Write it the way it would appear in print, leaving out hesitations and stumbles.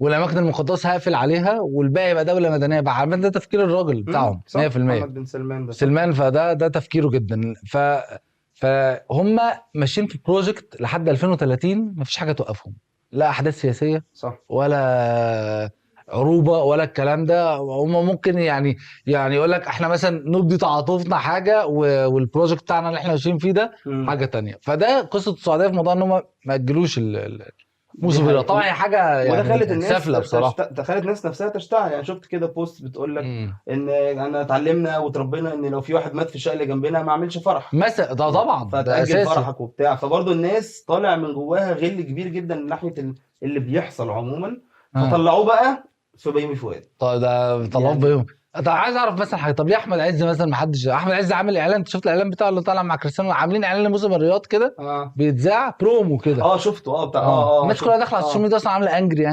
والاماكن المقدسه هقفل عليها والباقي يبقى دوله مدنيه بقى. عارف ده تفكير الراجل بتاعهم 100%. محمد بن سلمان ده سلمان، فده تفكيره جدا. فهم ماشيين في بروجكت لحد 2030 مفيش حاجه توقفهم، لا احداث سياسيه صح ولا عروبه ولا الكلام ده. هم ممكن يعني يقول لك احنا مثلا نبدي تعاطفنا حاجه والبروجكت بتاعنا اللي احنا ماشيين فيه ده حاجه تانية. فده قصه السعوديه في موضوع ان هم ما اجلوش موسم الرياض. طبعا هي حاجه وده خلت يعني الناس سافله بصراحه. خلت الناس نفسها تشتغل. يعني شفت كده بوست بتقول لك ان انا اتعلمنا وتربينا ان لو في واحد مات في الشقه اللي جنبنا ما اعملش فرح مثلا ده طبعا ده فتأجل اساسي. فرحك وبتاع. فبرضه الناس طالع من جواها غل كبير جدا من ناحيه اللي بيحصل عموما، فطلعوه بقى في بيومي فؤاد. طيب ده طلعوه يعني بيهم. طب عايز اعرف مثلا حاجه، طب ليه احمد عز مثلا ما حدش؟ احمد عز عامل اعلان، انت شفت الاعلان بتاعه اللي طالع مع كريستيانو؟ عاملين اعلان لموسم الرياض كده بيتذاع برومو كده. شفته بتاع الناس كلها داخله على السوشيال ميديا اصلا عامله انجري